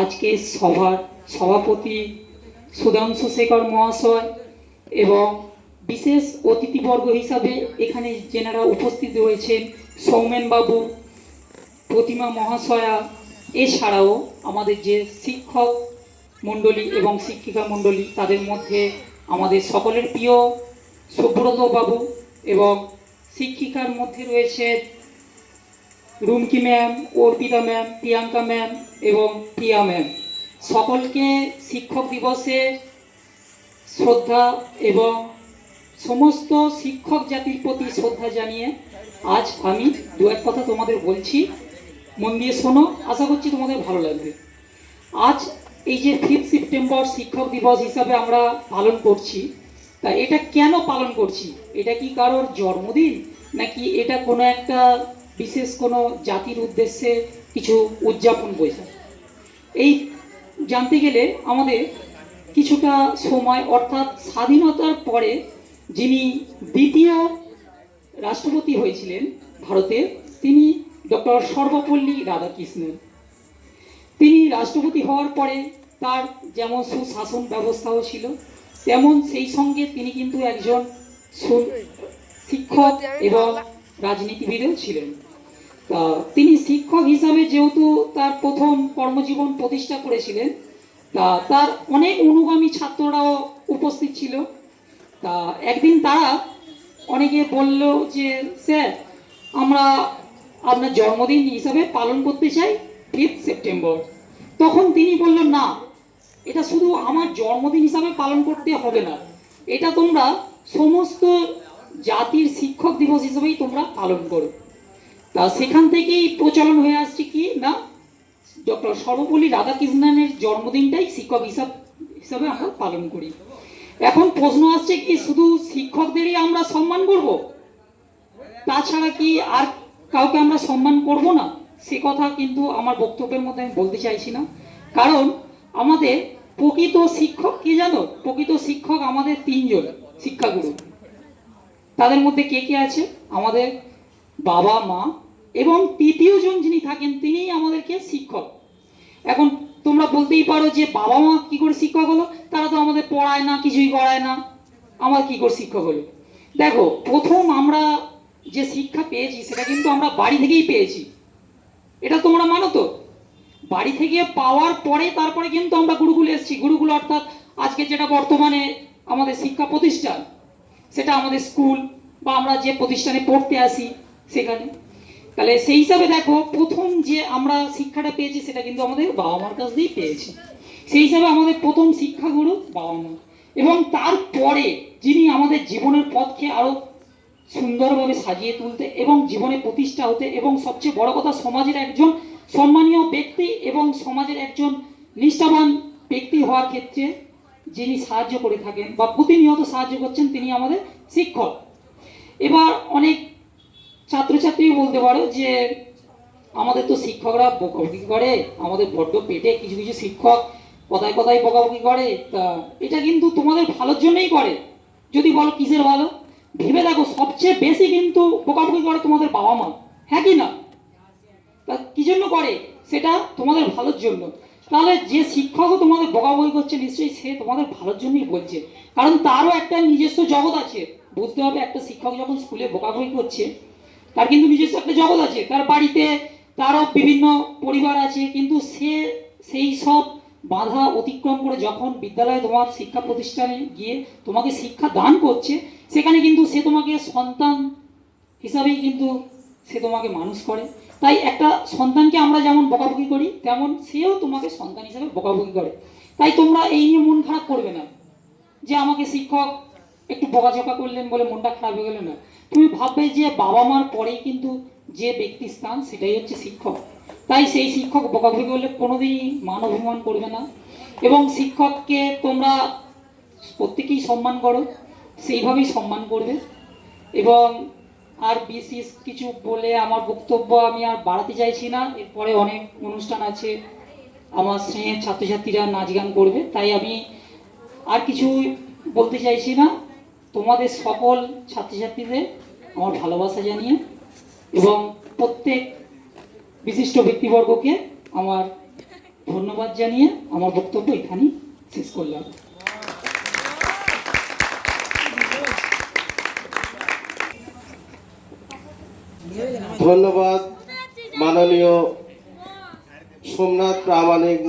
আজকে সভার সভাপতি সুধাংশু শেখর মহাশয় এবং বিশেষ অতিথিবর্গ হিসাবে এখানে যেনারা উপস্থিত রয়েছেন সৌমেন বাবু, প্রতিমা মহাশয়া, এছাড়াও আমাদের যে শিক্ষক মণ্ডলী এবং শিক্ষিকা মণ্ডলী, তাদের মধ্যে আমাদের সকলের প্রিয় সুব্রত বাবু এবং শিক্ষিকার মধ্যে রয়েছে Rumki ma'am, Arpita ma'am, Priyanka ma'am এবং প্রিয়া ম্যাম। সকলকে শিক্ষক দিবসে শ্রদ্ধা এবং সমস্ত শিক্ষক জাতির প্রতি শ্রদ্ধা জানিয়ে আজ আমি দু এক কথা তোমাদের বলছি, মন দিয়ে শোনো, আশা করছি তোমাদের ভালো লাগবে। আজ এই যে 5 সেপ্টেম্বর শিক্ষক দিবস হিসাবে আমরা পালন করছি, তা এটা কেন পালন করছি? এটা কি কারোর জন্মদিন, নাকি এটা কোনো একটা বিশেষ কোনো জাতির উদ্দেশ্যে কিছু উদযাপন বোঝায়? এই জানতে গেলে আমাদের কিছুটা সময়, অর্থাৎ স্বাধীনতার পরে যিনি দ্বিতীয় রাষ্ট্রপতি হয়েছিলেন ভারতের, তিনি ডক্টর সর্বপল্লী রাধাকৃষ্ণন। তিনি রাষ্ট্রপতি হওয়ার পরে তার যেমন সুশাসন ব্যবস্থাও ছিল, তেমন সেই সঙ্গে তিনি কিন্তু একজন শিক্ষক এবং রাজনীতিবিদও ছিলেন। তা তিনি শিক্ষক হিসাবে যেহেতু তার প্রথম কর্মজীবন প্রতিষ্ঠা করেছিলেন, তা তার অনেক অনুগামী ছাত্ররাও উপস্থিত ছিল। তা একদিন তারা অনেকে বলল যে স্যার, আমরা আপনার জন্মদিন হিসাবে পালন করতে চাই 5 সেপ্টেম্বর। তখন তিনি বললেন, না, এটা শুধু আমার জন্মদিন হিসাবে পালন করতে হবে না, এটা তোমরা সমস্ত জাতির শিক্ষক দিবস হিসেবেই তোমরা পালন করো। তা সেখান থেকেই প্রচলন হয়ে আসছে কি না, ডক্টর সর্বপল্লী রাধাকৃষ্ণনের জন্মদিনটাই শিক্ষক হিসাবে আমরা পালন করি। এখন প্রশ্ন আসছে কি, শুধু শিক্ষকদেরই আমরা সম্মান করব, তাছাড়া কি আর কাউকে আমরা সম্মান করব না? সে কথা কিন্তু আমার বক্তব্যের মধ্যে আমি বলতে চাইছি না। কারণ আমাদের প্রকৃত শিক্ষক কি জানো? প্রকৃত শিক্ষক আমাদের 3 জন শিক্ষাগুরু। তাদের মধ্যে কে কে আছে? আমাদের বাবা মা, এবং তৃতীয় জন যিনি থাকেন তিনিই আমাদেরকে শিক্ষক। এখন তোমরা বলতেই পারো যে বাবা মা কি করে শিক্ষক হলো? তারা তো আমাদের পড়ায় না, কিছুই করায় না, আমার কি করে শিক্ষক হলো? দেখো, প্রথম আমরা যে শিক্ষা পেয়েছি সেটা কিন্তু আমরা বাড়ি থেকেই পেয়েছি। এটা তোমরা মানো তো? বাড়ি থেকে পাওয়ার পরে তারপরে কিন্তু আমরা গুরুকুলে এসেছি। গুরুকুল অর্থাৎ আজকে যেটা বর্তমানে আমাদের শিক্ষা প্রতিষ্ঠান, সেটা আমাদের স্কুল বা আমরা যে প্রতিষ্ঠানে পড়তে আসি সেখানে। তাহলে সেই হিসাবে দেখো, প্রথম যে আমরা শিক্ষাটা পেয়েছি সেটা কিন্তু আমাদের বাবা মার কাছ দিয়েই পেয়েছি। সেই হিসাবে আমাদের প্রথম শিক্ষাগুরু বাবা মা, এবং তারপরে যিনি আমাদের জীবনের পথকে আরো সুন্দরভাবে সাজিয়ে তুলতে এবং জীবনে প্রতিষ্ঠা হতে, এবং সবচেয়ে বড় কথা সমাজের একজন সম্মানীয় ব্যক্তি এবং সমাজের একজন নিষ্ঠাবান ব্যক্তি হওয়ার ক্ষেত্রে যিনি সাহায্য করে থাকেন বা প্রতিনিয়ত সাহায্য করছেন, তিনি আমাদের শিক্ষক। এবার অনেক ছাত্রছাত্রী বলতে পারো যে আমাদের তো শিক্ষকরা বকাবকি করে, আমাদের বড্ড পেটে কিছু কিছু শিক্ষক কথায় কথায় বকাবকি করে। তা এটা কিন্তু তোমাদের ভালোর জন্যই করে। যদি বলো কিসের ভালো, ভেবে দেখো, সবচেয়ে বেশি কিন্তু বকাবকি করে তোমাদের বাবা মা, হ্যাঁ কি না? তা কি জন্য করে? সেটা তোমাদের ভালোর জন্য। তাহলে যে শিক্ষকও তোমাদের বকাবকি করছে, নিশ্চয়ই সে তোমাদের ভালোর জন্যই বলছে, কারণ তারও একটা নিজস্ব জগৎ আছে। বুঝতে হবে, একটা শিক্ষক যখন স্কুলে বকাবকি করছে, তার কিন্তু নিজস্ব একটা জগৎ আছে, তার বাড়িতে তারও বিভিন্ন পরিবার আছে, কিন্তু সে সেই সব বাধা অতিক্রম করে যখন বিদ্যালয়ে তোমার শিক্ষা প্রতিষ্ঠানে গিয়ে তোমাকে শিক্ষা দান করছে, সেখানে কিন্তু সে তোমাকে সন্তান হিসাবেই কিন্তু সে তোমাকে মানুষ করে। তাই একটা সন্তানকে আমরা যেমন বকাবকি করি, তেমন সেও তোমাকে সন্তান হিসাবে বকাবকি করে। তাই তোমরা এই নিয়ে মন খারাপ করবে না যে আমাকে শিক্ষক একটু বকাঝকা করলেন বলে মনটা খারাপ হয়ে গেল, না। তুমি ভাববে যে বাবা মার পরেই কিন্তু যে ব্যক্তির স্থান সেটাই হচ্ছে শিক্ষক। তাই সেই শিক্ষক বকাবকি করলে কোনোদিনই মান অভিমান করবে না, এবং শিক্ষককে তোমরা প্রত্যেকেই সম্মান করো, সেইভাবেই সম্মান করবে। এবং আর বিশেষ কিছু বলে আমার বক্তব্য আমি আর বাড়াতে চাইছি না। এরপরে অনেক অনুষ্ঠান আছে, আমার স্নেহের ছাত্রছাত্রীরা নাচ গান করবে, তাই আমি আর কিছু বলতে চাইছি না। তোমাদের সকল ছাত্রছাত্রীদের আমার ভালোবাসা জানিয়ে এবং প্রত্যেক বিশিষ্ট ব্যক্তিবর্গকে আমার ধন্যবাদ জানিয়ে আমার বক্তব্য এখানেই শেষ করলাম। ধন্যবাদ মাননীয় সোমনাথ প্রামাণিক।